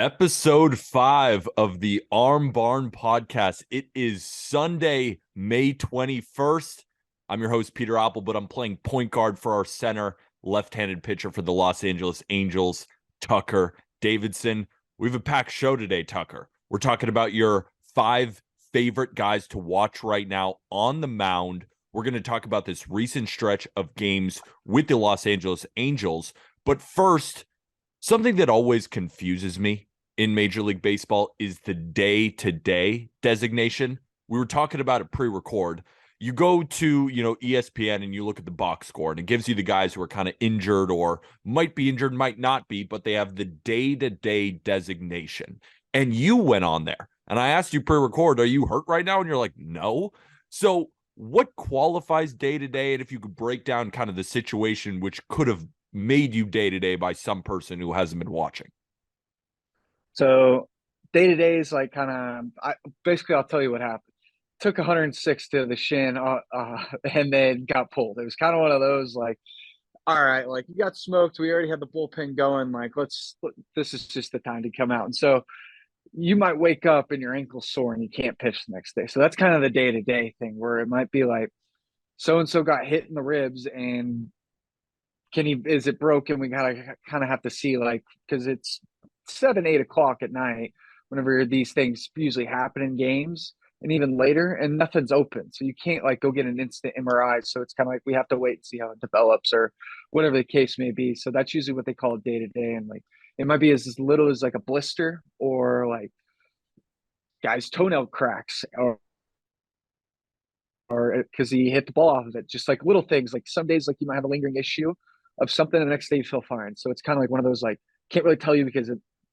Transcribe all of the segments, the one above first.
Episode 5 of the Arm Barn podcast. It is Sunday, May 21st. I'm your host, Peter Apple, but I'm playing point guard for our center, left-handed pitcher for the Los Angeles Angels, Tucker Davidson. We have a packed show today, Tucker. We're talking about your 5 favorite guys to watch right now on the mound. We're going to talk about this recent stretch of games with the Los Angeles Angels. But first, something that always confuses me in Major League Baseball is the day-to-day designation. We were talking about it pre-record. You go to, ESPN and you look at the box score, and it gives you the guys who are kind of injured or might be injured, might not be, but they have the day-to-day designation. And you went on there, and I asked you pre-record, are you hurt right now? And you're like, no. So what qualifies day-to-day? And if you could break down kind of the situation which could have made you day-to-day by some person who hasn't been watching. So day-to-day is like basically I'll tell you what happened. Took 106 to the shin and then got pulled. It was kind of one of those like, all right, like you got smoked. We already had the bullpen going. Like, this is just the time to come out. And so you might wake up and your ankle's sore and you can't pitch the next day. So that's kind of the day-to-day thing where it might be like so-and-so got hit in the ribs and is it broken? We gotta kind of have to see, like, because it's 7, 8 o'clock at night whenever these things usually happen in games and even later, and nothing's open, so you can't like go get an instant MRI. So it's kind of like we have to wait and see how it develops or whatever the case may be. So that's usually what they call day to day, and like it might be as little as like a blister or like guys toenail cracks or because he hit the ball off of it, just like little things. Like some days like you might have a lingering issue of something, the next day you feel fine. So it's kind of like one of those like can't really tell you because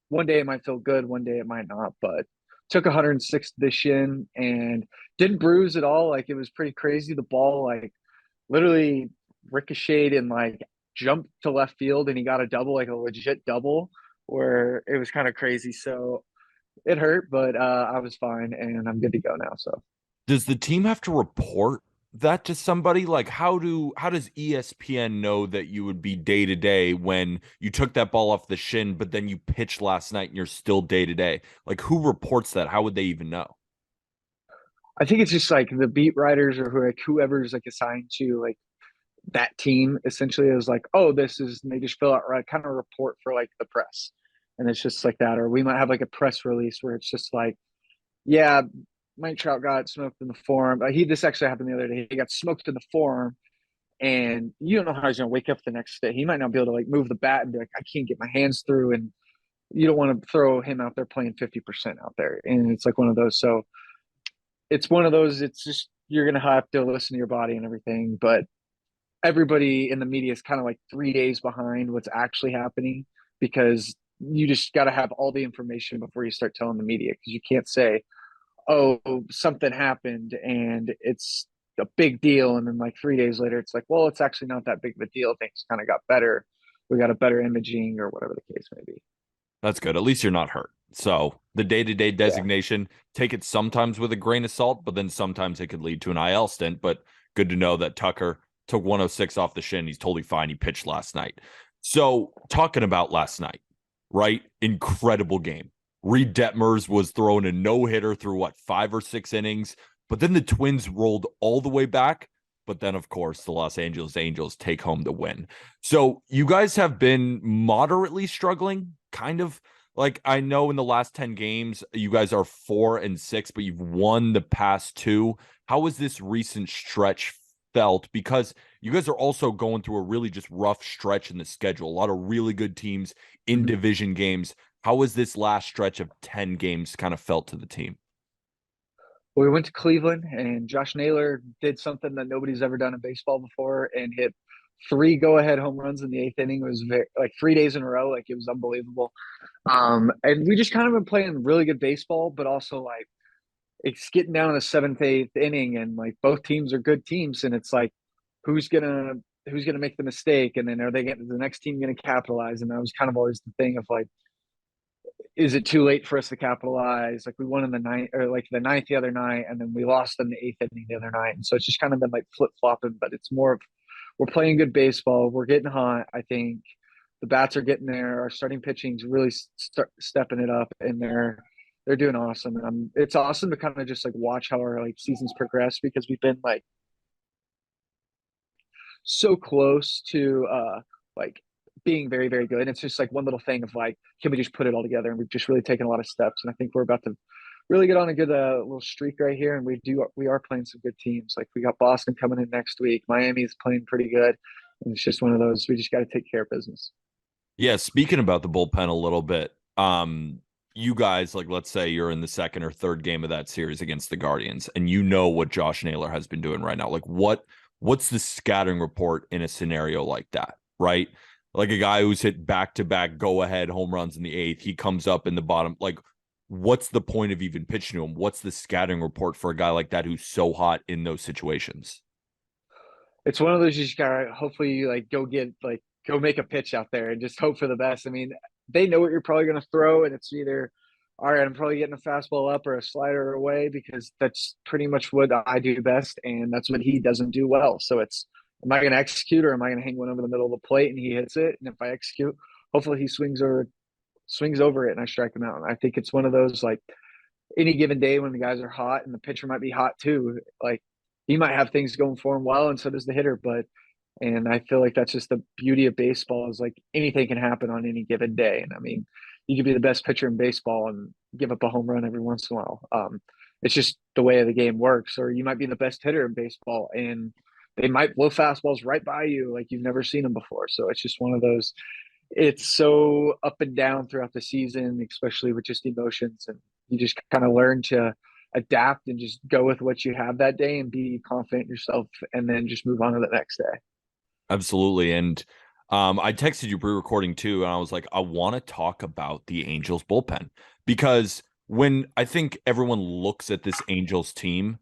one day it might feel good, one day it might not. But took 106 this shin and didn't bruise at all. Like it was pretty crazy. The ball like literally ricocheted and like jumped to left field, and he got a double, like a legit double, where it was kind of crazy. So it hurt, but I was fine and I'm good to go now. So Does the team have to report that to somebody? Like, how does ESPN know that you would be day to day when you took that ball off the shin, but then you pitched last night and you're still day to day? Like, who reports that? How would they even know? I think it's just like the beat writers or whoever's like assigned to like that team essentially is like, oh, this is, and they just fill out like kind of a report for like the press. And it's just like that. Or we might have like a press release where it's just like, yeah, Mike Trout got smoked in the forum. This actually happened the other day. He got smoked in the forum, and you don't know how he's gonna wake up the next day. He might not be able to like move the bat and be like, I can't get my hands through, and you don't want to throw him out there playing 50% out there. And it's like one of those. So it's one of those, it's just you're gonna have to listen to your body and everything. But everybody in the media is kind of like 3 days behind what's actually happening because you just got to have all the information before you start telling the media, because you can't say, oh, something happened and it's a big deal, and then like 3 days later it's like, well, it's actually not that big of a deal, things kind of got better, we got a better imaging or whatever the case may be. That's good. At least you're not hurt. So the day-to-day Yeah. designation, take it sometimes with a grain of salt, but then sometimes it could lead to an IL stint. But good to know that Tucker took 106 off the shin. He's totally fine. He pitched last night. So talking about last night, right? Incredible game. Reed Detmers was throwing a no-hitter through 5 or 6 innings, but then the Twins rolled all the way back. But then, of course, the Los Angeles Angels take home the win. So you guys have been moderately struggling, kind of. Like, I know in the last 10 games, you guys are 4-6, but you've won the past 2. How has this recent stretch felt? Because you guys are also going through a really just rough stretch in the schedule. A lot of really good teams in Mm-hmm. division games. How has this last stretch of 10 games kind of felt to the team? We went to Cleveland, and Josh Naylor did something that nobody's ever done in baseball before and hit 3 go-ahead home runs in the eighth inning. It was like 3 days in a row. Like it was unbelievable. And we just kind of been playing really good baseball, but also like it's getting down to the seventh, eighth inning, and like both teams are good teams, and it's like who's gonna who's gonna make the mistake, and then are they getting the next team gonna capitalize? And that was kind of always the thing of like, is it too late for us to capitalize? Like we won in the ninth, or like the ninth the other night, and then we lost in the eighth inning the other night, and so it's just kind of been like flip flopping. But it's more of we're playing good baseball, we're getting hot, I think, the bats are getting there. Our starting pitching's really stepping it up, and they're doing awesome. And it's awesome to kind of just like watch how our like seasons progress, because we've been like so close to like being very, very good. And it's just like one little thing of like, can we just put it all together? And we've just really taken a lot of steps. And I think we're about to really get on a good little streak right here. And we are playing some good teams. Like we got Boston coming in next week. Miami's playing pretty good. And it's just one of those, we just got to take care of business. Yeah, speaking about the bullpen a little bit, you guys, like, let's say you're in the second or third game of that series against the Guardians, and you know what Josh Naylor has been doing right now. Like, what's the scouting report in a scenario like that, right? Like a guy who's hit back-to-back go-ahead home runs in the eighth, he comes up in the bottom. Like, what's the point of even pitching to him? What's the scouting report for a guy like that who's so hot in those situations? It's one of those you just gotta hopefully you like go make a pitch out there and just hope for the best. I mean, they know what you're probably gonna throw, and it's either all right, I'm probably getting a fastball up or a slider away, because that's pretty much what I do best, and that's what he doesn't do well. So it's, am I going to execute, or am I going to hang one over the middle of the plate and he hits it? And if I execute, hopefully he swings over it and I strike him out. And I think it's one of those like any given day when the guys are hot and the pitcher might be hot too. Like he might have things going for him well, and so does the hitter. But and I feel like that's just the beauty of baseball, is like anything can happen on any given day. And I mean, you could be the best pitcher in baseball and give up a home run every once in a while. It's just the way the game works. Or you might be the best hitter in baseball and they might blow fastballs right by you like you've never seen them before. So it's just one of those. It's so up and down throughout the season, especially with just emotions, and you just kind of learn to adapt and just go with what you have that day and be confident in yourself, and then just move on to the next day. Absolutely. And I texted you pre-recording too, and I was like, I want to talk about the Angels bullpen, because when I think everyone looks at this Angels team,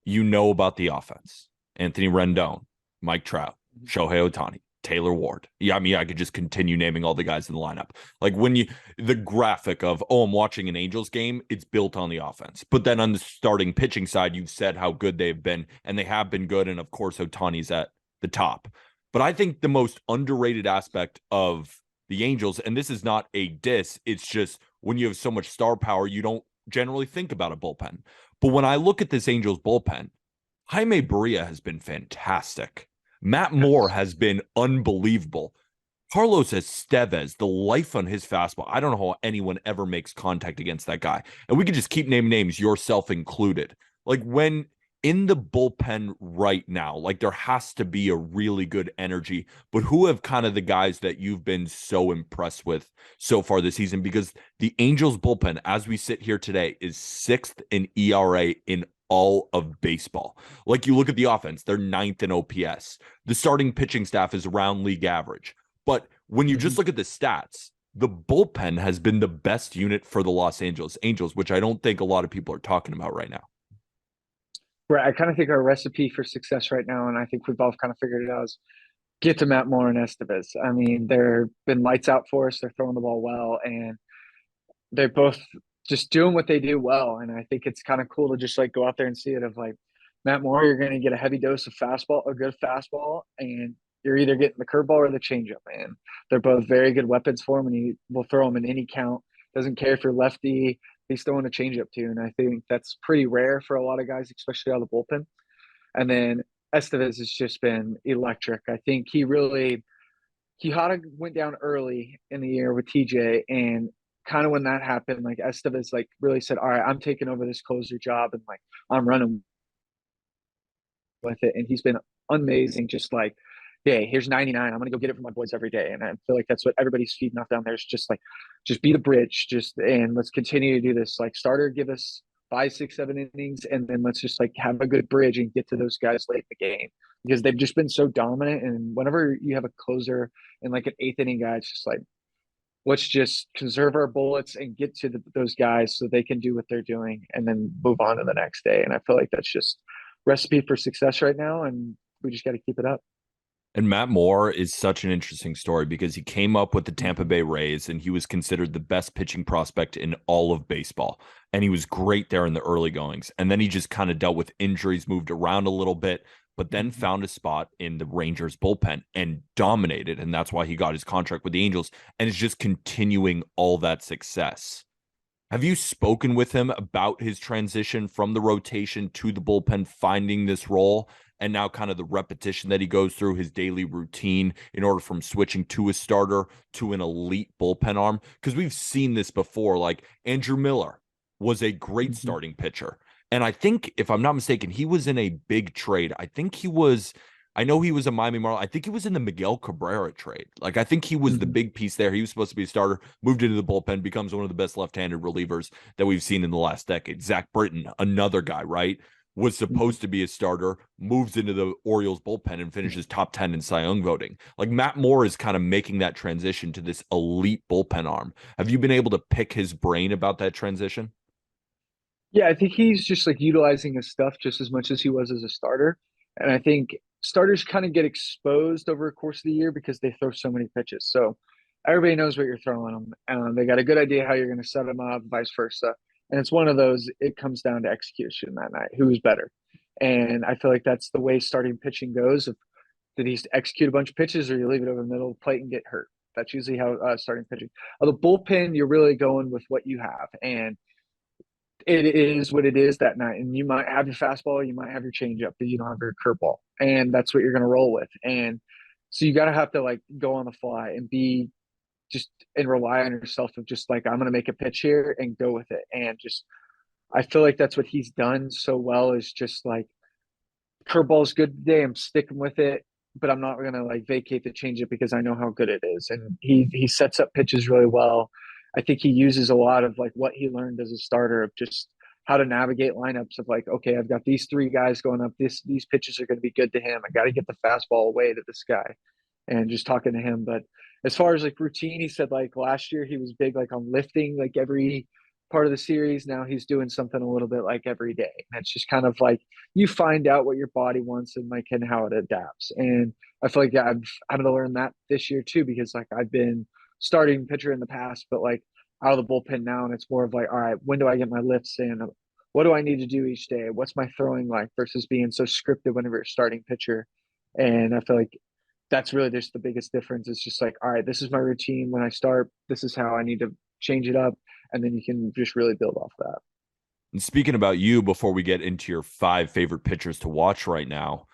you know about the offense. Anthony Rendon, Mike Trout, Shohei Ohtani, Taylor Ward. Yeah, I mean, I could just continue naming all the guys in the lineup. Like the graphic of, oh, I'm watching an Angels game, it's built on the offense. But then on the starting pitching side, you've said how good they've been, and they have been good. And of course, Ohtani's at the top. But I think the most underrated aspect of the Angels, and this is not a diss, it's just when you have so much star power, you don't generally think about a bullpen. But when I look at this Angels bullpen, Jaime Barria has been fantastic. Matt Moore has been unbelievable. Carlos Estevez, the life on his fastball. I don't know how anyone ever makes contact against that guy. And we could just keep naming names, yourself included. Like when in the bullpen right now, like there has to be a really good energy, but who have kind of the guys that you've been so impressed with so far this season? Because the Angels bullpen, as we sit here today, is 6th in ERA in all of baseball. Like you look at the offense, they're 9th in OPS. The starting pitching staff is around league average. But when you just look at the stats, the bullpen has been the best unit for the Los Angeles Angels, which I don't think a lot of people are talking about right now. Right. I kind of think our recipe for success right now, and I think we both kind of figured it out, is get to Matt Moore and Estevez. I mean, they've been lights out for us. They're throwing the ball well, and they're both just doing what they do well. And I think it's kind of cool to just like go out there and see it of like Matt Moore, you're going to get a heavy dose of fastball, a good fastball, and you're either getting the curveball or the changeup. And they're both very good weapons for him, and he will throw them in any count. Doesn't care if you're lefty, he's throwing a changeup too. And I think that's pretty rare for a lot of guys, especially out of the bullpen. And then Estevez has just been electric. I think Quijada went down early in the year with TJ, and kind of when that happened, like Estevez like really said, all right, I'm taking over this closer job, and like I'm running with it. And he's been amazing. Just like, hey, here's 99. I'm gonna go get it for my boys every day. And I feel like that's what everybody's feeding off down there. Is just like, just be the bridge, and let's continue to do this. Like starter, give us 5, 6, 7 innings, and then let's just like have a good bridge and get to those guys late in the game, because they've just been so dominant. And whenever you have a closer and like an 8th inning guy, it's just like, let's just conserve our bullets and get to those guys so they can do what they're doing and then move on to the next day. And I feel like that's just recipe for success right now, and we just got to keep it up. And Matt Moore is such an interesting story because he came up with the Tampa Bay Rays and he was considered the best pitching prospect in all of baseball. And he was great there in the early goings. And then he just kind of dealt with injuries, moved around a little bit. but then found a spot in the Rangers bullpen and dominated. And that's why he got his contract with the Angels and is just continuing all that success. Have you spoken with him about his transition from the rotation to the bullpen, finding this role, and now kind of the repetition that he goes through, his daily routine in order from switching to a starter to an elite bullpen arm? Because we've seen this before. Like Andrew Miller was a great starting pitcher. And I think, if I'm not mistaken, he was in a big trade. I know he was a Miami Marlin. I think he was in the Miguel Cabrera trade. Like, I think he was the big piece there. He was supposed to be a starter, moved into the bullpen, becomes one of the best left-handed relievers that we've seen in the last decade. Zach Britton, another guy, right? Was supposed to be a starter, moves into the Orioles bullpen and finishes top 10 in Cy Young voting. Like, Matt Moore is kind of making that transition to this elite bullpen arm. Have you been able to pick his brain about that transition? Yeah, I think he's just like utilizing his stuff just as much as he was as a starter. And I think starters kind of get exposed over the course of the year because they throw so many pitches. So everybody knows what you're throwing them. They got a good idea how you're going to set them up, vice versa. And it's one of those, it comes down to execution that night. Who's better? And I feel like that's the way starting pitching goes. If did he execute a bunch of pitches or you leave it over the middle of the plate and get hurt? That's usually how starting pitching. The bullpen, you're really going with what you have. And it is what it is that night. And you might have your fastball, you might have your changeup, but you don't have your curveball. And that's what you're going to roll with. And so you got to have to like go on the fly and be just and rely on yourself of just like, I'm going to make a pitch here and go with it. And just, I feel like that's what he's done so well is just like, curveball's good today. I'm sticking with it, but I'm not going to like vacate the changeup because I know how good it is. And he sets up pitches really well. I think he uses a lot of like what he learned as a starter of just how to navigate lineups of like, okay, I've got these three guys going up. These pitches are going to be good to him. I got to get the fastball away to this guy, and just talking to him. But as far as like routine, he said like last year he was big like on lifting like every part of the series. Now he's doing something a little bit like every day. And it's just kind of like you find out what your body wants and like and how it adapts. And I feel like yeah, I've had to learn that this year too, because like I've been starting pitcher in the past, but like out of the bullpen now, and it's more of like, all right, when do I get my lifts in? What do I need to do each day? What's my throwing like versus being so scripted whenever you're starting pitcher? And I feel like that's really just the biggest difference. It's just like, all right, this is my routine when I start. This is how I need to change it up, and then you can just really build off that. And speaking about you, before we get into your 5 favorite pitchers to watch right now,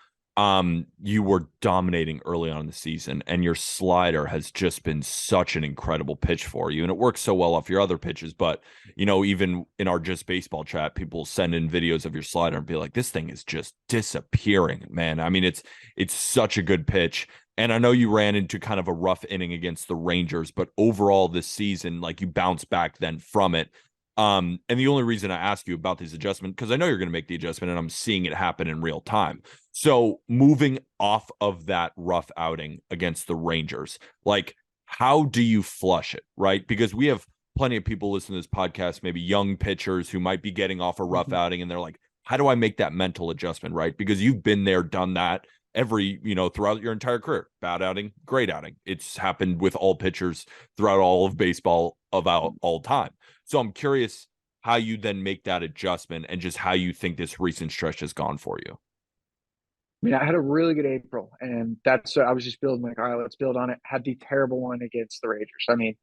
you were dominating early on in the season, and your slider has just been such an incredible pitch for you, and it works so well off your other pitches. But even in our Just Baseball chat, people send in videos of your slider and be like, "This thing is just disappearing, man." I mean, it's such a good pitch. And I know you ran into kind of a rough inning against the Rangers, but overall this season, like you bounced back then from it. And the only reason I ask you about this adjustment, because I know you're going to make the adjustment and I'm seeing it happen in real time. So moving off of that rough outing against the Rangers, like how do you flush it, right? Because we have plenty of people listening to this podcast, maybe young pitchers who might be getting off a rough outing and they're like, how do I make that mental adjustment, right? Because you've been there, done that throughout your entire career. Bad outing, great outing. It's happened with all pitchers throughout all of baseball about all time. So I'm curious how you then make that adjustment and just how you think this recent stretch has gone for you. I mean, I had a really good April, and that's I was just building like, all right, let's build on it. Had the terrible one against the Rangers. I mean,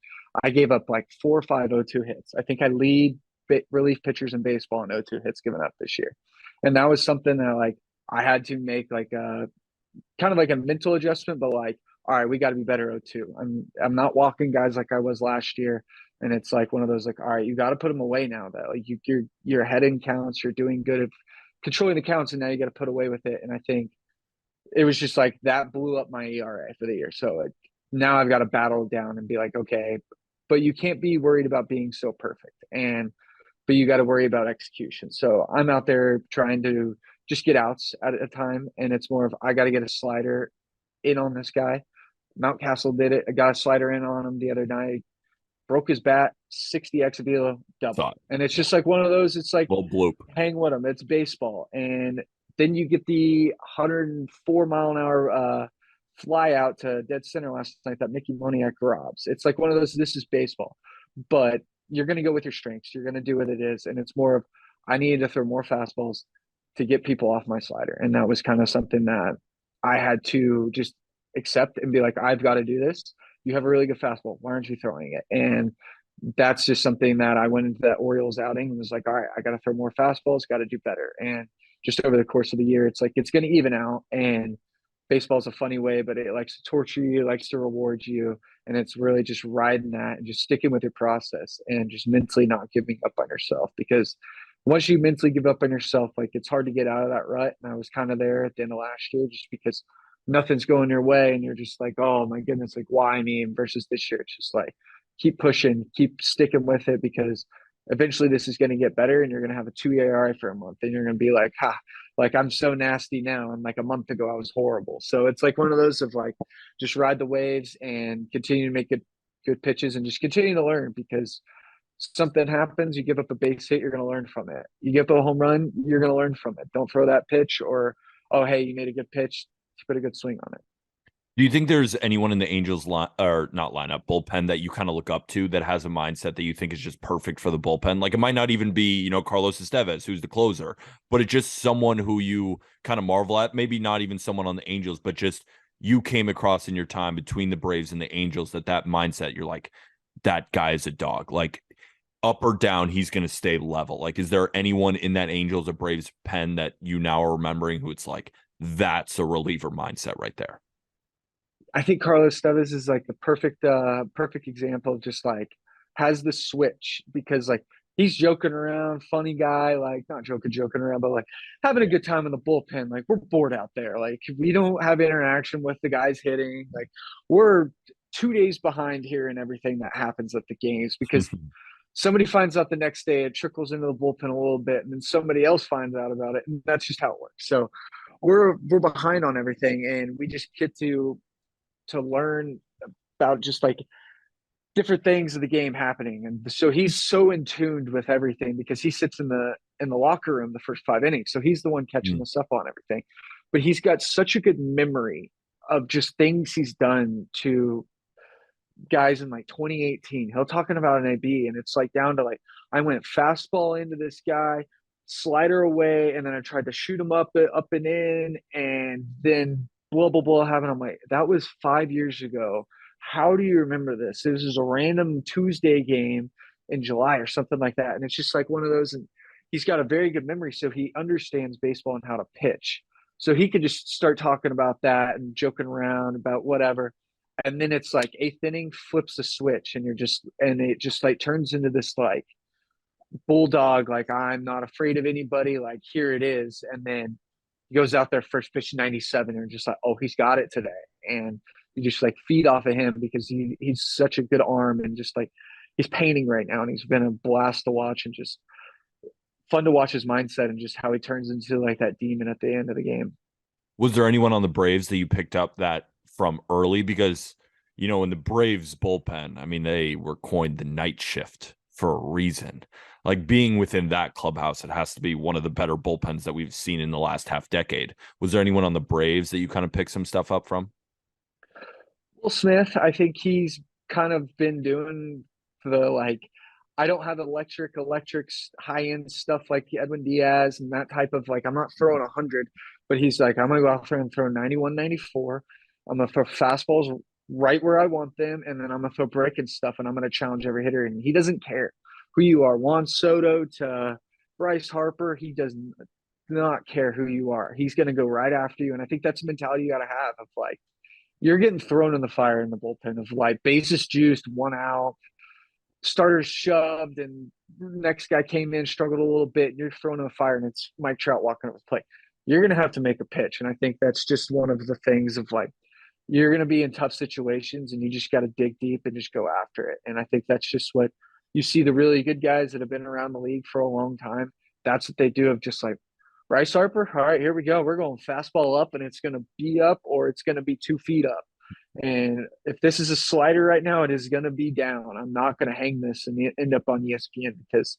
I gave up like 4 or 5 0-2 hits. I think I lead relief pitchers in baseball in 0-2 hits given up this year, and that was something that like I had to make like a kind of like a mental adjustment, but like, all right, we got to be better 0-2. I'm not walking guys like I was last year, and it's like one of those like, all right, you got to put them away now. That like you're ahead in counts, you're doing good at controlling the counts, and now you got to put away with it. And I think it was just like that blew up my ERA for the year. So like, now I've got to battle down and be like, okay, but you can't be worried about being so perfect, and but you got to worry about execution. So I'm out there trying to just get outs at a time, and it's more of I got to get a slider in on this guy. Mountcastle did it. I got a slider in on him the other night, broke his bat, 60 ex double. Thought, And it's just like one of those, it's like little bloop. hang with him. It's baseball. And then you get the 104-mile-an-hour fly out to dead center last night that Mickey Moniak robs. It's like one of those, this is baseball. But you're going to go with your strengths. You're going to do what it is. And it's more of, I needed to throw more fastballs to get people off my slider. And that was kind of something that I had to just accept and be like, I've got to do this. You have a really good fastball. Why aren't you throwing it? And that's just something that I went into that Orioles outing and was like, all right, I got to throw more fastballs, got to do better. And just over the course of the year, it's like it's going to even out. And baseball's a funny way, but it likes to torture you, it likes to reward you. And it's really just riding that and just sticking with your process and just mentally not giving up on yourself. Because once you mentally give up on yourself, like it's hard to get out of that rut. And I was kind of there at the end of last year just because nothing's going your way. And you're just like, oh my goodness, like why me? Versus this year, it's just like keep pushing, keep sticking with it because eventually this is going to get better and you're going to have a 2 ERA for a month and you're going to be like, ha, like I'm so nasty now. And like a month ago, I was horrible. So it's like one of those of like, just ride the waves and continue to make good pitches and just continue to learn because something happens, you give up a base hit, you're going to learn from it. You give up a home run, you're going to learn from it. Don't throw that pitch or, oh, hey, you made a good pitch, put a good swing on it. Do you think there's anyone in the Angels line or not lineup bullpen that you kind of look up to that has a mindset that you think is just perfect for the bullpen? Like it might not even be, Carlos Estevez, who's the closer, but it's just someone who you kind of marvel at. Maybe not even someone on the Angels, but just you came across in your time between the Braves and the Angels that mindset, you're like, that guy is a dog. Like up or down, he's going to stay level. Like, is there anyone in that Angels or Braves pen that you now are remembering who it's like, that's a reliever mindset right there? I think Carlos Tevez is like the perfect example of just like has the switch because like he's joking around, funny guy, like not joking around, but like having a good time in the bullpen. Like we're bored out there. Like we don't have interaction with the guys hitting. Like we're 2 days behind here and everything that happens at the games because somebody finds out the next day, it trickles into the bullpen a little bit, and then somebody else finds out about it, and that's just how it works. So we're behind on everything, and we just get to learn about just like different things of the game happening. And so he's so in tuned with everything because he sits in the locker room the first 5 innings. So he's the one catching us up on everything. But he's got such a good memory of just things he's done to guys in like 2018. He'll talking about an AB and it's like down to like I went fastball into this guy, slider away, and then I tried to shoot him up and in, and then blah blah blah having. I'm like, that was 5 years ago. How do you remember this? This is a random Tuesday game in July or something like that. And it's just like one of those, and he's got a very good memory, so he understands baseball and how to pitch. So he could just start talking about that and joking around about whatever. And then it's like eighth inning flips the switch and it just like turns into this like bulldog, like I'm not afraid of anybody, like here it is. And then he goes out there first pitch 97 and just like, oh, he's got it today. And you just like feed off of him because he's such a good arm and just like he's painting right now and he's been a blast to watch and just fun to watch his mindset and just how he turns into like that demon at the end of the game. Was there anyone on the Braves that you picked up that from early? Because, in the Braves bullpen, I mean, they were coined the night shift for a reason. Like being within that clubhouse, it has to be one of the better bullpens that we've seen in the last half decade. Was there anyone on the Braves that you kind of picked some stuff up from? Will Smith, I think he's kind of been doing the like, I don't have electric high end stuff like Edwin Diaz and that type of like, I'm not throwing 100, but he's like, I'm going to go out there and throw 91, 94. I'm going to throw fastballs right where I want them. And then I'm going to throw breaking stuff and I'm going to challenge every hitter. And he doesn't care who you are, Juan Soto to Bryce Harper. He does not care who you are. He's going to go right after you. And I think that's a mentality you got to have of like, you're getting thrown in the fire in the bullpen of like bases juiced, 1 out, starters shoved, and next guy came in, struggled a little bit, and you're thrown in the fire, and it's Mike Trout walking up the plate. You're going to have to make a pitch. And I think that's just one of the things of like, you're going to be in tough situations and you just got to dig deep and just go after it. And I think that's just what you see the really good guys that have been around the league for a long time. That's what they do of just like, Bryce Harper, all right, here we go. We're going fastball up and it's going to be up or it's going to be 2 feet up. And if this is a slider right now, it is going to be down. I'm not going to hang this and end up on ESPN because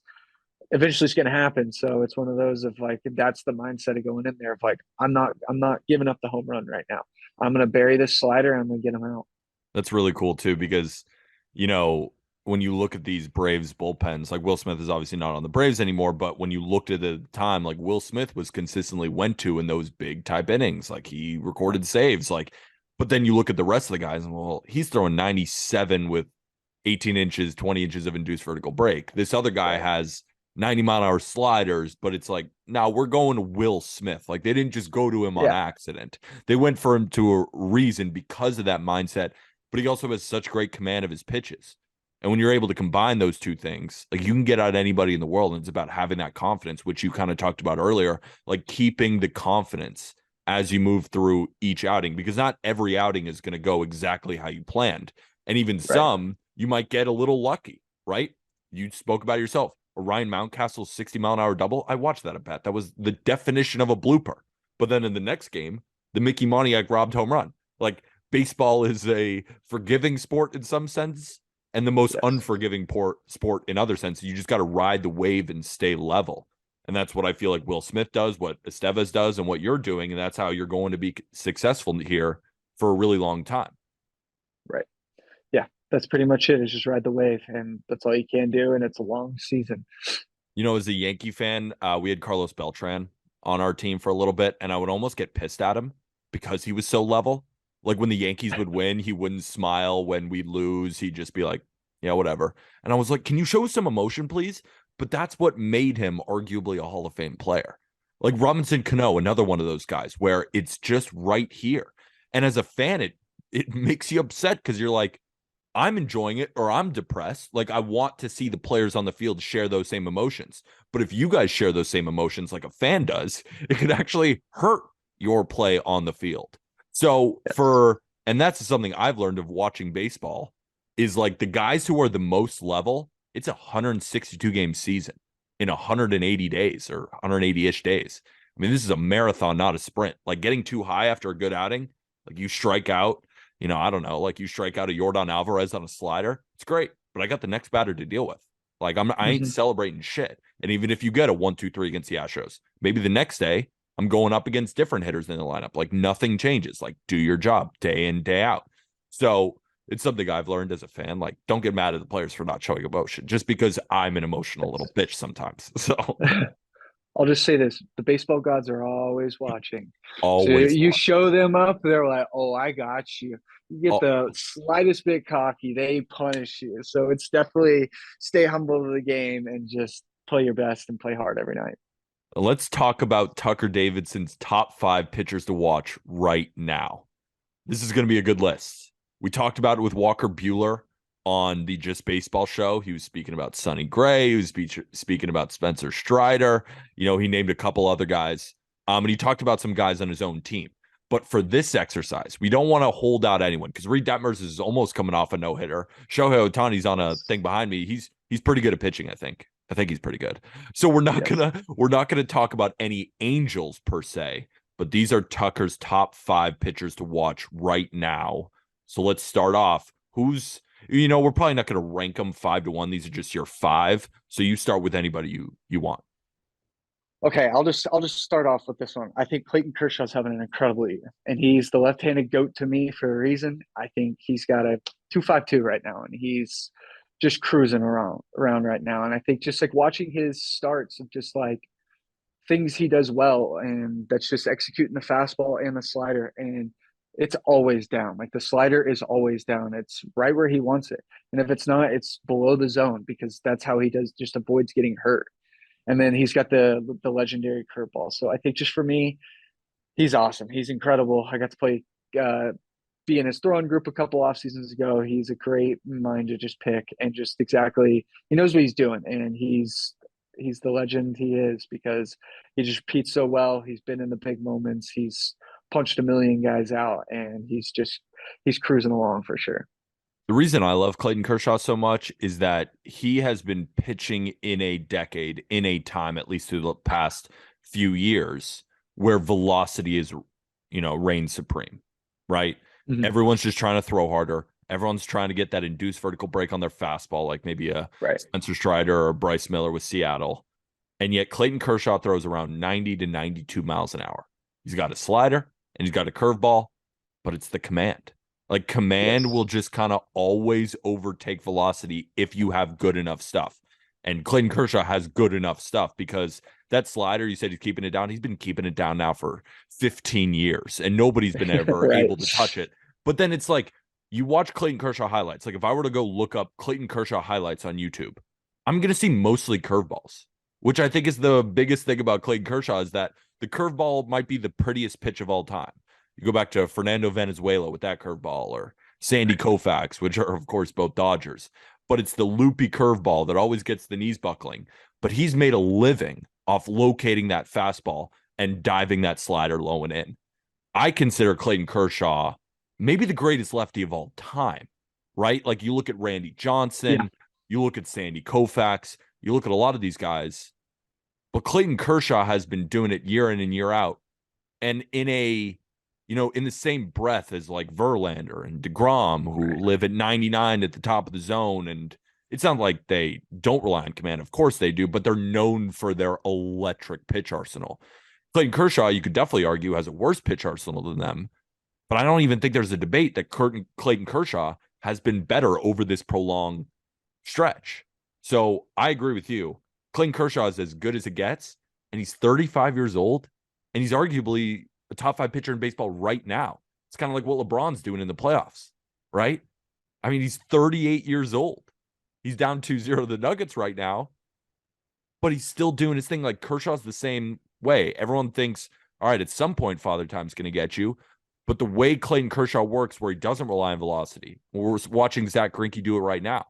eventually it's going to happen. So it's one of those of like, that's the mindset of going in there of like, I'm not giving up the home run right now. I'm going to bury this slider and I'm going to get him out. That's really cool too, because, you know, when you look at these Braves bullpens, like Will Smith is obviously not on the Braves anymore, but when you looked at the time, like Will Smith was consistently went to in those big type innings, like he recorded saves, like, but then you look at the rest of the guys and well, he's throwing 97 with 18 inches, 20 inches of induced vertical break. This other guy has 90-mile-an-hour sliders, but it's like, now we're going to Will Smith. Like they didn't just go to him on Yeah, accident. They went for him to a reason because of that mindset, but he also has such great command of his pitches. And when you're able to combine those two things, like you can get out anybody in the world. And it's about having that confidence, which you kind of talked about earlier, like keeping the confidence as you move through each outing, because not every outing is going to go exactly how you planned. And even right. some, you might get a little lucky, right? You spoke about yourself. Ryan Mountcastle 60-mile-an-hour double. I watched that at bat. That was the definition of a blooper. But then in the next game, the Mickey Moniak robbed home run. Like baseball is a forgiving sport in some sense and the most Yes. unforgiving sport in other sense. You just got to ride the wave and stay level. And that's what I feel like Will Smith does, what Estevez does, and what you're doing. And that's how you're going to be successful here for a really long time. Right. Yeah, that's pretty much it. It's just ride the wave, and that's all you can do. And it's a long season. You know, as a Yankee fan, we had Carlos Beltran on our team for a little bit, and I would almost get pissed at him because he was so level. Like when the Yankees would win, he wouldn't smile. When we'd lose, he'd just be like, yeah, whatever. And I was like, can you show some emotion, please? But that's what made him arguably a Hall of Fame player. Like Robinson Cano, another one of those guys where it's just right here. And as a fan, it makes you upset because you're like, I'm enjoying it or I'm depressed. Like I want to see the players on the field share those same emotions. But if you guys share those same emotions like a fan does, it could actually hurt your play on the field. So Yes. and that's something I've learned of watching baseball is like the guys who are the most level, it's a 162 game season in 180 days or 180-ish days. I mean, this is a marathon, not a sprint. Like getting too high after a good outing, like you strike out, I don't know, like you strike out a Yordan Alvarez on a slider. It's great, but I got the next batter to deal with. Like I ain't Hmm. celebrating shit. And even if you get a 1-2-3 against the Astros, maybe the next day I'm going up against different hitters in the lineup. Like nothing changes. Like do your job day in, day out. So it's something I've learned as a fan. Like don't get mad at the players for not showing emotion just because I'm an emotional little Yes. bitch sometimes. So I'll just say this: the baseball gods are always watching. So always you watch. show them up, they're like, "Oh, I got you." You get Oh, the slightest bit cocky, they punish you. So it's definitely stay humble to the game and just play your best and play hard every night. let's talk about Tucker Davidson's top 5 pitchers to watch right now. This is going to be a good list. We talked about it with Walker Bueller on the Just Baseball show. He was speaking about Sonny Gray. He was speaking about Spencer Strider. He named a couple other guys. And he talked about some guys on his own team. But for this exercise, we don't want to hold out anyone because Reed Detmers is almost coming off a no-hitter. Shohei Ohtani's on a thing behind me. He's pretty good at pitching, I think. I think he's pretty good. So Yes. we're not gonna talk about any Angels per se, but these are Tucker's top 5 pitchers to watch right now. So let's start off. We're probably not going to rank them 5-1. These are just your 5. So you start with anybody you want. Okay, I'll just start off with this one. I think Clayton Kershaw's having an incredible year, and he's the left-handed goat to me for a reason. I think he's got a 2.52 right now, and he's just cruising around right now. And I think just like watching his starts of just like things he does well, and that's just executing the fastball and the slider, and it's always down. Like the slider is always down. It's right where he wants it, and if it's not, it's below the zone because that's how he does just avoids getting hurt. And then he's got the legendary curveball. So I think just for me, he's awesome. He's incredible. I got to play uh, be in his throwing group a couple off seasons ago. He's a great mind to just pick and just exactly he knows what he's doing, and he's the legend he is because he just repeats so well. He's been in the big moments. He's punched a million guys out, and he's cruising along for sure. The reason I love Clayton Kershaw so much is that he has been pitching in a decade, in a time, at least through the past few years, where velocity is, reigns supreme, right? Mm-hmm. Everyone's just trying to throw harder. Everyone's trying to get that induced vertical break on their fastball, like maybe a Right. Spencer Strider or Bryce Miller with Seattle. And yet Clayton Kershaw throws around 90 to 92 miles an hour. He's got a slider and he's got a curveball, but it's the command. Like command Yes. will just kind of always overtake velocity if you have good enough stuff. And Clayton Kershaw has good enough stuff because that slider, you said he's keeping it down. He's been keeping it down now for 15 years and nobody's been ever Right. able to touch it. But then it's like you watch Clayton Kershaw highlights. Like if I were to go look up Clayton Kershaw highlights on YouTube, I'm going to see mostly curveballs, which I think is the biggest thing about Clayton Kershaw is that the curveball might be the prettiest pitch of all time. You go back to Fernando Venezuela with that curveball or Sandy Koufax, which are, of course, both Dodgers. But it's the loopy curveball that always gets the knees buckling. But he's made a living off locating that fastball and diving that slider low and in. I consider Clayton Kershaw maybe the greatest lefty of all time, right? Like you look at Randy Yeah. Johnson, you look at Sandy Koufax, you look at a lot of these guys, but Clayton Kershaw has been doing it year in and year out. And in the same breath as like Verlander and DeGrom, who Right. live at 99 at the top of the zone. And it's not like they don't rely on command. Of course they do, but they're known for their electric pitch arsenal. Clayton Kershaw, you could definitely argue, has a worse pitch arsenal than them. But I don't even think there's a debate that Clayton Kershaw has been better over this prolonged stretch. So I agree with you. Clayton Kershaw is as good as it gets, and he's 35 years old, and he's arguably a top 5 pitcher in baseball right now. It's kind of like what LeBron's doing in the playoffs, right? I mean, he's 38 years old. He's down 2-0 the Nuggets right now, but he's still doing his thing. Like Kershaw's the same way. Everyone thinks, all right, at some point, Father Time's going to get you. But the way Clayton Kershaw works, where he doesn't rely on velocity, we're watching Zach Greinke do it right now.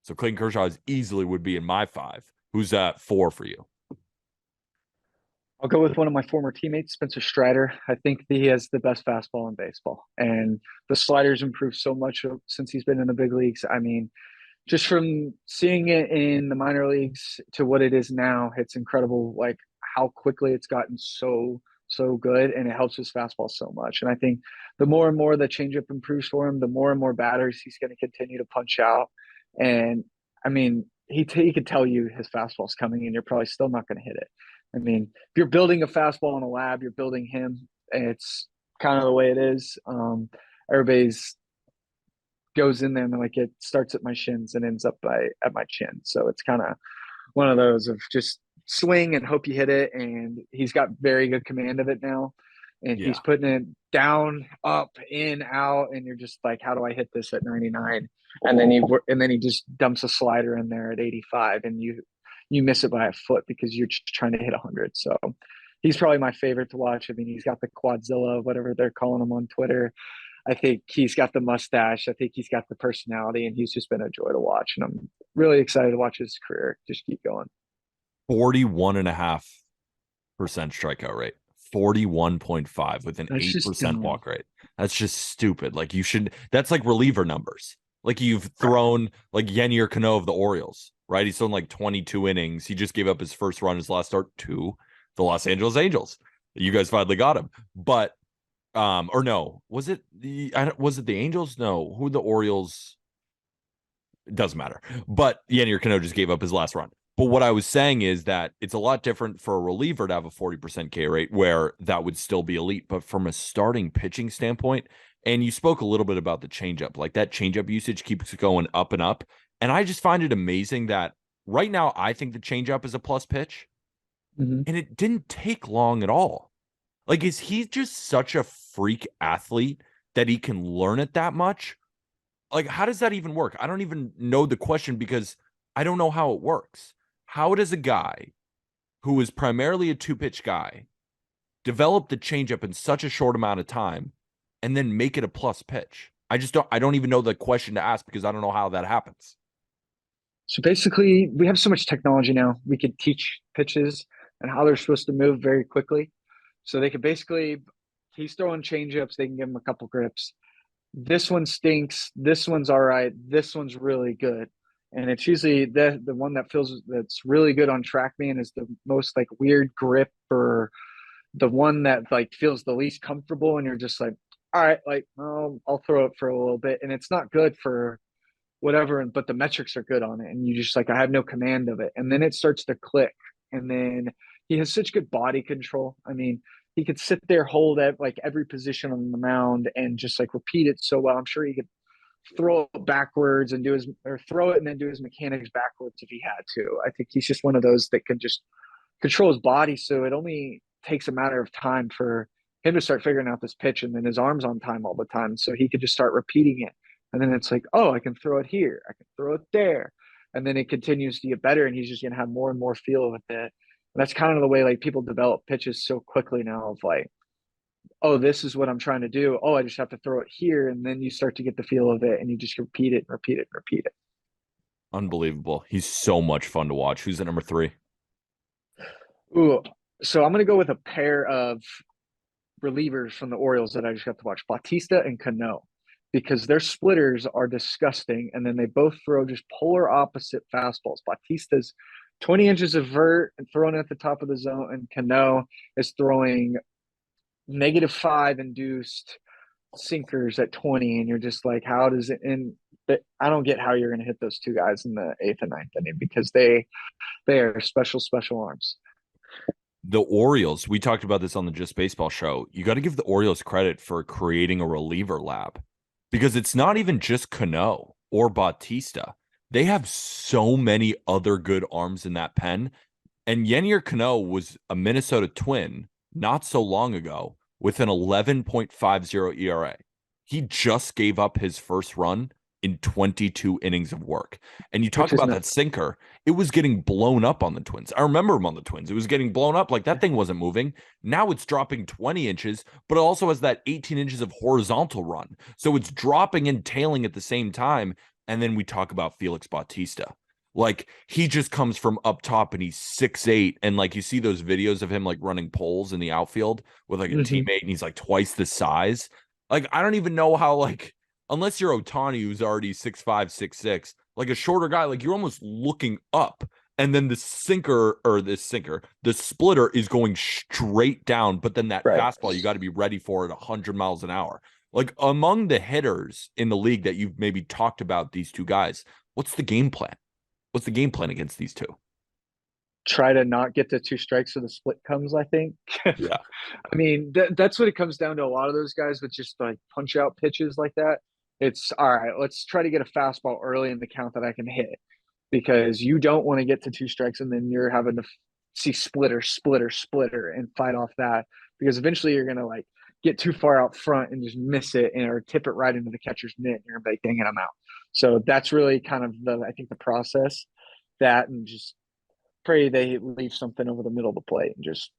So Clayton Kershaw easily would be in my 5. Who's at 4 for you? I'll go with one of my former teammates, Spencer Strider. I think he has the best fastball in baseball, and the slider's improved so much since he's been in the big leagues. I mean, just from seeing it in the minor leagues to what it is now, it's incredible. Like how quickly it's gotten so good, and it helps his fastball so much. And I think the more and more the changeup improves for him, the more and more batters he's going to continue to punch out. And I mean, he could tell you his fastball's coming, and you're probably still not going to hit it. I mean, if you're building a fastball in a lab, you're building him. And it's kind of the way it is. Everybody's goes in there and like it starts at my shins and ends up at my chin. So it's kind of one of those of just swing and hope you hit it. And he's got very good command of it now. And he's Yeah. putting it down, up, in, out, and you're just like, how do I hit this at 99? And then he just dumps a slider in there at 85, and you miss it by a foot because you're just trying to hit 100. So he's probably my favorite to watch. I mean, he's got the quadzilla, whatever they're calling him on Twitter. I think he's got the mustache. I think he's got the personality, and he's just been a joy to watch. And I'm really excited to watch his career just keep going. 41.5% strikeout rate. 41.5 with an That's just 8% dumb. walk rate. That's just stupid. Like you should that's like reliever numbers. Like you've thrown like Yennier Cano of the Orioles, right? He's thrown like 22 innings. He just gave up his first run his last start to the Los Angeles Angels. You guys finally got him. But or no, was it the Angels? No, who the Orioles? It doesn't matter. But Yennier Cano just gave up his last run. But what I was saying is that it's a lot different for a reliever to have a 40% K rate where that would still be elite. But from a starting pitching standpoint, and you spoke a little bit about the changeup, like that changeup usage keeps going up and up. And I just find it amazing that right now I think the changeup is a plus pitch, Mm-hmm. and it didn't take long at all. Like, is he just such a freak athlete that he can learn it that much? Like, how does that even work? I don't even know the question because I don't know how it works. How does a guy who is primarily a two-pitch guy develop the changeup in such a short amount of time and then make it a plus pitch? I don't even know the question to ask because I don't know how that happens. So basically, we have so much technology now. We could teach pitches and how they're supposed to move very quickly. So they could basically, he's throwing changeups. They can give him a couple grips. This one stinks. This one's all right. This one's really good. And it's usually the one that feels that's really good on TrackMan is the most like weird grip, or the one that like feels the least comfortable. And you're just like, all right, like, oh, I'll throw it for a little bit. And it's not good for whatever, but the metrics are good on it. And you just like, I have no command of it. And then it starts to click. And then he has such good body control. I mean, he could sit there, hold at like every position on the mound, and just like repeat it so well. I'm sure he could throw it backwards and do his, or throw it and then do his mechanics backwards if he had to. I think he's just one of those that can just control his body. So it only takes a matter of time for him to start figuring out this pitch, and then his arms on time all the time. So he could just start repeating it. And then it's like, oh, I can throw it here. I can throw it there. And then it continues to get better, and he's just going to have more and more feel with it. And that's kind of the way like people develop pitches so quickly now of like, oh, this is what I'm trying to do. Oh, I just have to throw it here. And then you start to get the feel of it, and you just repeat it and repeat it and repeat it. Unbelievable. He's so much fun to watch. Who's at number 3? Ooh, so I'm going to go with a pair of relievers from the Orioles that I just got to watch, Bautista and Cano, because their splitters are disgusting. And then they both throw just polar opposite fastballs. Bautista's 20 inches of vert and throwing at the top of the zone, and Cano is throwing -5 induced sinkers at 20, and you're just like, how does it? And I don't get how you're going to hit those two guys in the 8th and 9th inning, because they are special arms. The Orioles, we talked about this on the Just Baseball show. You got to give the Orioles credit for creating a reliever lab, because it's not even just Cano or Bautista. They have so many other good arms in that pen. And Yennier Cano was a Minnesota Twin not so long ago with an 11.50 ERA. He just gave up his first run in 22 innings of work. And you talk about that sinker, it was getting blown up on the Twins. I remember him on the Twins. It was getting blown up. Like, that thing wasn't moving. Now it's dropping 20 inches, but it also has that 18 inches of horizontal run. So it's dropping and tailing at the same time. And then we talk about Felix Bautista. Like, he just comes from up top and he's 6'8". And like, you see those videos of him like running poles in the outfield with like a teammate, and he's like twice the size. Like, I don't even know how, like, unless you're Ohtani, who's already 6'5", 6'6", like a shorter guy, like you're almost looking up, and then the splitter is going straight down. But then that fastball, you got to be ready for it 100 miles an hour. Like, among the hitters in the league that you've maybe talked about, these two guys, what's the game plan? What's the game plan against these two? Try to not get to 2 strikes so the split comes, I think. Yeah. I mean, that's what it comes down to. A lot of those guys with just like punch out pitches like that. It's all right, let's try to get a fastball early in the count that I can hit, because you don't want to get to 2 strikes and then you're having to see splitter and fight off that, because eventually you're going to like get too far out front and just miss it, and or tip it right into the catcher's mitt, and you're like, dang it, I'm out. So that's really kind of I think the process, that, and just pray they leave something over the middle of the plate and just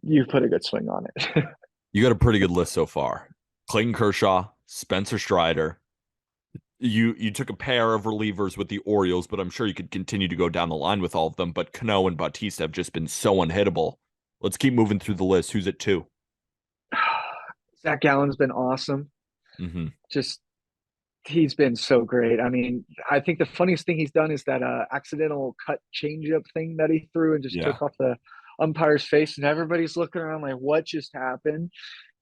you put a good swing on it. You got a pretty good list so far. Clayton Kershaw, Spencer Strider. You took a pair of relievers with the Orioles, but I'm sure you could continue to go down the line with all of them. But Cano and Bautista have just been so unhittable. Let's keep moving through the list. Who's at 2? Zach Gallen's been awesome. Just, he's been so great. I mean, I think the funniest thing he's done is that accidental cut changeup thing that he threw and just took off the umpire's face, and everybody's looking around like, what just happened?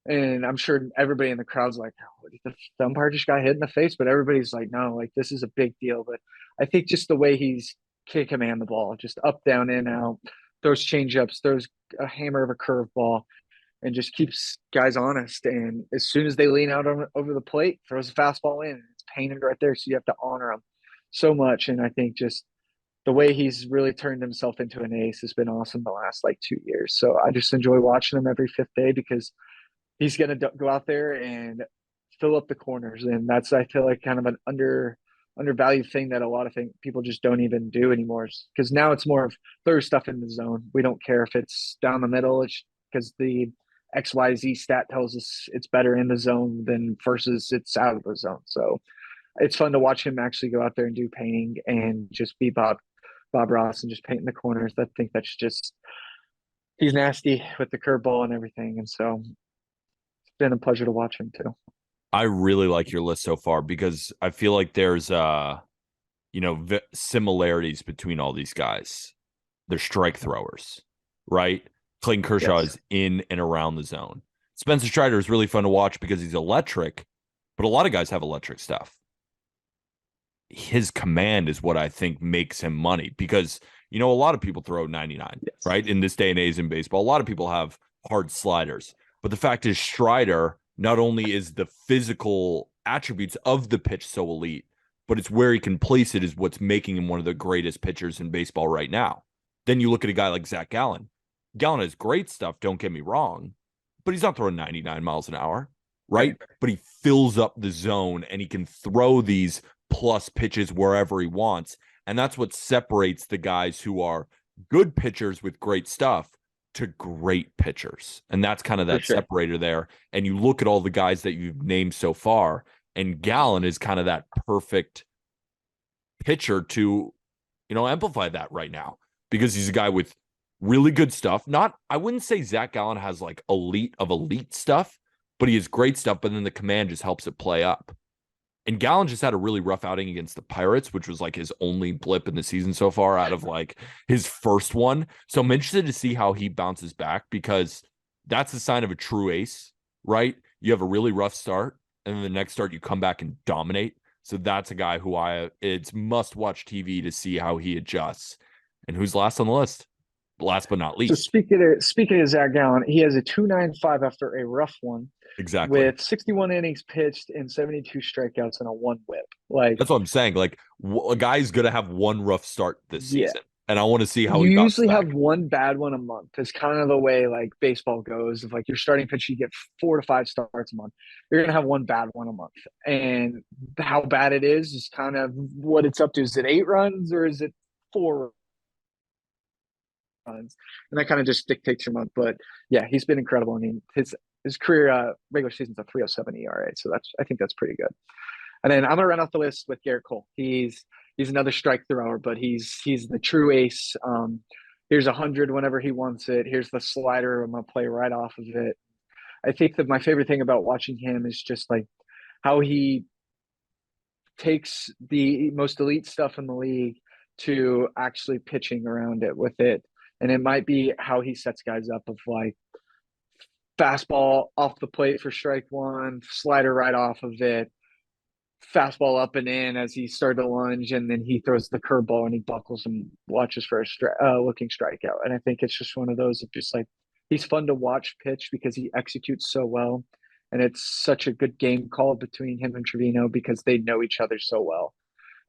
And I'm sure everybody in the crowd's like, oh, the umpire just got hit in the face, but everybody's like, no, like, this is a big deal. But I think just the way he's can command the ball, just up, down, in, out, throws changeups, throws a hammer of a curveball, and just keeps guys honest. And as soon as they lean out over the plate, throws a fastball in, and it's painted right there. So you have to honor him so much. And I think just the way he's really turned himself into an ace has been awesome the last like 2 years. So I just enjoy watching him every 5th day, because he's going to go out there and fill up the corners. And that's, I feel like, kind of an undervalued thing that a lot of people just don't even do anymore, because now it's more of throw stuff in the zone. We don't care if it's down the middle. It's because the XYZ stat tells us it's better in the zone than versus it's out of the zone. So it's fun to watch him actually go out there and do painting and just be Bob Ross and just painting the corners. I think that's just, he's nasty with the curveball and everything. And so it's been a pleasure to watch him too. I really like your list so far, because I feel like there's similarities between all these guys. They're strike throwers, right? Clayton Kershaw is in and around the zone. Spencer Strider is really fun to watch because he's electric, but a lot of guys have electric stuff. His command is what I think makes him money, because, a lot of people throw 99, right? In this day and age in baseball, a lot of people have hard sliders. But the fact is, Strider not only is the physical attributes of the pitch so elite, but it's where he can place it is what's making him one of the greatest pitchers in baseball right now. Then you look at a guy like Zach Gallen. Gallen has great stuff, don't get me wrong, but he's not throwing 99 miles an hour, right? But he fills up the zone and he can throw these plus pitches wherever he wants. And that's what separates the guys who are good pitchers with great stuff to great pitchers. And that's kind of that separator there. And you look at all the guys that you've named so far, and Gallen is kind of that perfect pitcher to, amplify that right now, because he's a guy with really good stuff. I wouldn't say Zach Gallen has like elite of elite stuff, but he has great stuff. But then the command just helps it play up. And Gallen just had a really rough outing against the Pirates, which was like his only blip in the season so far out of like his first one. So I'm interested to see how he bounces back, because that's a sign of a true ace, right? You have a really rough start, and then the next start you come back and dominate. So that's a guy who it's must watch TV to see how he adjusts. And who's last on the list? Last but not least. So speaking of Zach Gallen, he has a 2.95 after a rough one. Exactly. With 61 innings pitched and 72 strikeouts and a 1 whip. Like, that's what I'm saying. Like, a guy's gonna have one rough start this season, and I want to see how you he usually back. have one bad one a month. It's kind of the way like baseball goes. If like your starting pitch, you get 4 to 5 starts a month. You're gonna have one bad one a month, and how bad it is kind of what it's up to. Is it 8 runs or is it 4 runs? And that kind of just dictates your month. But yeah, he's been incredible. I mean, his career regular season's a 3.07 ERA, so I think that's pretty good. And then I'm gonna run off the list with Garrett Cole. He's another strike thrower, but he's the true ace. Here's 100 whenever he wants it. Here's the slider. I'm gonna play right off of it. I think that my favorite thing about watching him is just like how he takes the most elite stuff in the league to actually pitching around it with it. And it might be how he sets guys up of like fastball off the plate for strike one, slider right off of it, fastball up and in as he started to lunge, and then he throws the curveball and he buckles and watches for a looking strikeout. And I think it's just one of those of just like, he's fun to watch pitch because he executes so well. And it's such a good game call between him and Trevino because they know each other so well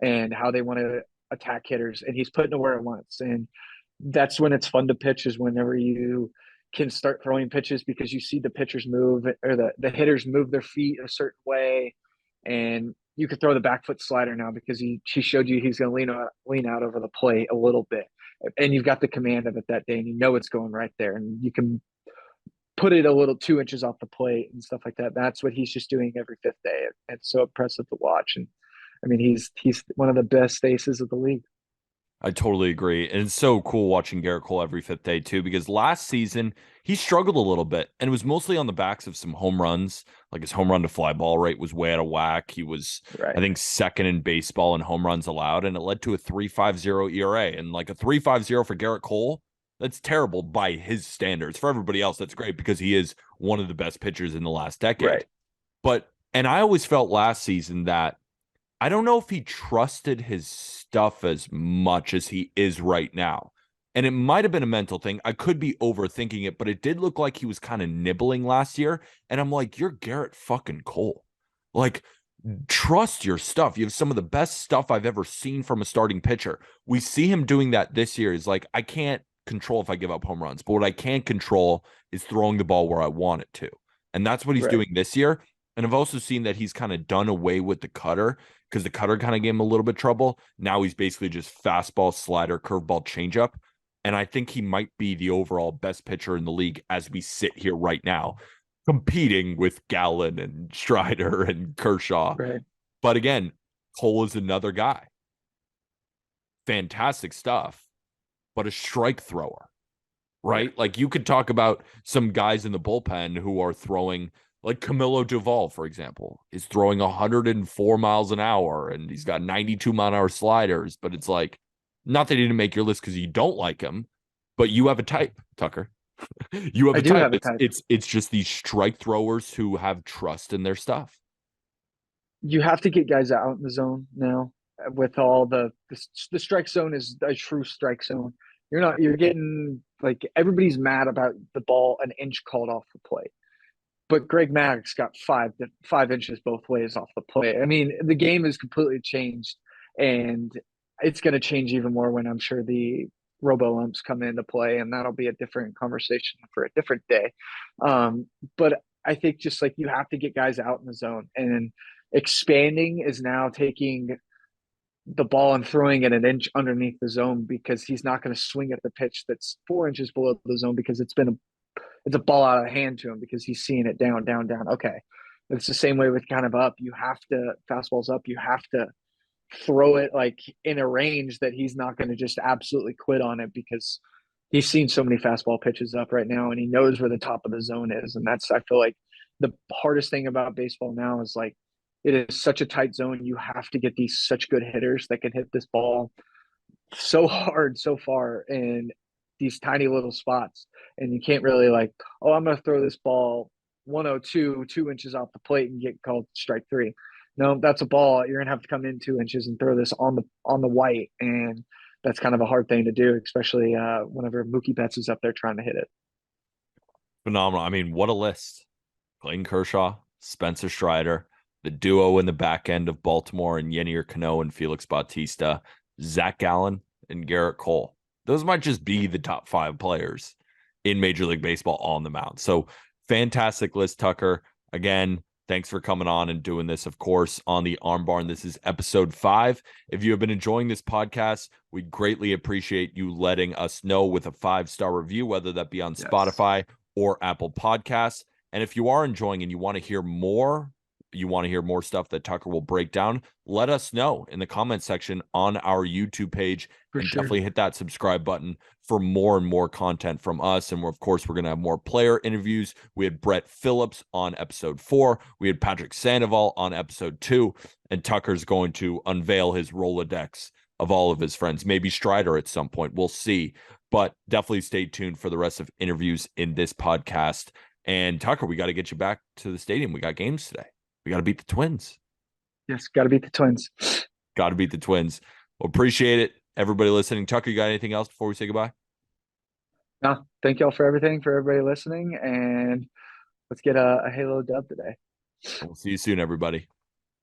and how they want to attack hitters. And he's putting it where it wants. And that's when it's fun to pitch, is whenever you can start throwing pitches because you see the pitchers move or the hitters move their feet a certain way. And you could throw the back foot slider now because he showed you he's going to lean out over the plate a little bit. And you've got the command of it that day and you know it's going right there. And you can put it a little 2 inches off the plate and stuff like that. That's what he's just doing every 5th day. It's so impressive to watch. And I mean, he's one of the best aces of the league. I totally agree. And it's so cool watching Garrett Cole every 5th day too, because last season he struggled a little bit and it was mostly on the backs of some home runs. Like his home run to fly ball rate was way out of whack. He was, I think, second in baseball in home runs allowed, and it led to a 3.50 ERA. And like a 3.50 for Garrett Cole, that's terrible by his standards. For everybody else, that's great because he is one of the best pitchers in the last decade. Right. And I always felt last season that I don't know if he trusted his stuff as much as he is right now. And it might have been a mental thing. I could be overthinking it, but it did look like he was kind of nibbling last year. And I'm like, you're Garrett fucking Cole. Like, trust your stuff. You have some of the best stuff I've ever seen from a starting pitcher. We see him doing that this year. Is like, I can't control if I give up home runs, but what I can control is throwing the ball where I want it to. And that's what he's doing this year. And I've also seen that he's kind of done away with the cutter because the cutter kind of gave him a little bit of trouble. Now he's basically just fastball, slider, curveball, changeup. And I think he might be the overall best pitcher in the league as we sit here right now, competing with Gallen and Strider and Kershaw. Right. But again, Cole is another guy. Fantastic stuff, but a strike thrower, right? Like you could talk about some guys in the bullpen who are throwing, like Camilo Doval, for example, is throwing 104 miles an hour and he's got 92-mile-an-hour sliders. But it's like, not that he didn't make your list because you don't like him, but you have a type, Tucker. You have a type. Have a type. It's just these strike throwers who have trust in their stuff. You have to get guys out in the zone now. With all the strike zone is a true strike zone. You're getting like everybody's mad about the ball an inch called off the plate. but Greg Maddox got 5 inches both ways off the plate. I mean, the game has completely changed, and it's going to change even more when I'm sure the robo umps come into play, and that'll be a different conversation for a different day. But I think just like you have to get guys out in the zone, and expanding is now taking the ball and throwing it an inch underneath the zone because he's not going to swing at the pitch that's 4 inches below the zone because it's a ball out of hand to him because he's seeing it down, down, down. Okay. It's the same way with kind of up. You have to fastballs up. You have to throw it like in a range that he's not going to just absolutely quit on it because he's seen so many fastball pitches up right now and he knows where the top of the zone is. And that's, I feel like the hardest thing about baseball now is like, it is such a tight zone. You have to get these such good hitters that can hit this ball so hard, so far in these tiny little spots. And you can't really like, oh, I'm going to throw this ball 102, 2 inches off the plate and get called strike three. No, that's a ball. You're going to have to come in 2 inches and throw this on the white. And that's kind of a hard thing to do, especially whenever Mookie Betts is up there trying to hit it. Phenomenal. I mean, what a list. Clayton Kershaw, Spencer Strider, the duo in the back end of Baltimore and Yennier Cano and Felix Bautista, Zach Gallen and Garrett Cole. Those might just be the top 5 players in Major League Baseball on the mound. So fantastic list, Tucker. Again, thanks for coming on and doing this, of course, on the Arm Barn. This is episode 5. If you have been enjoying this podcast, we'd greatly appreciate you letting us know with a 5-star review, whether that be on Spotify or Apple Podcasts. And if you are enjoying and you want to hear more stuff that Tucker will break down, let us know in the comment section on our YouTube page. Definitely hit that subscribe button for more and more content from us. And of course, we're going to have more player interviews. We had Brett Phillips on episode 4. We had Patrick Sandoval on episode 2. And Tucker's going to unveil his Rolodex of all of his friends. Maybe Strider at some point. We'll see. But definitely stay tuned for the rest of interviews in this podcast. And Tucker, we got to get you back to the stadium. We got games today. We got to beat the Twins. Yes, got to beat the Twins. Got to beat the Twins. Well, appreciate it. Everybody listening. Tucker, you got anything else before we say goodbye? No, thank y'all for everything, for everybody listening. And let's get a Halo dub today. We'll see you soon, everybody.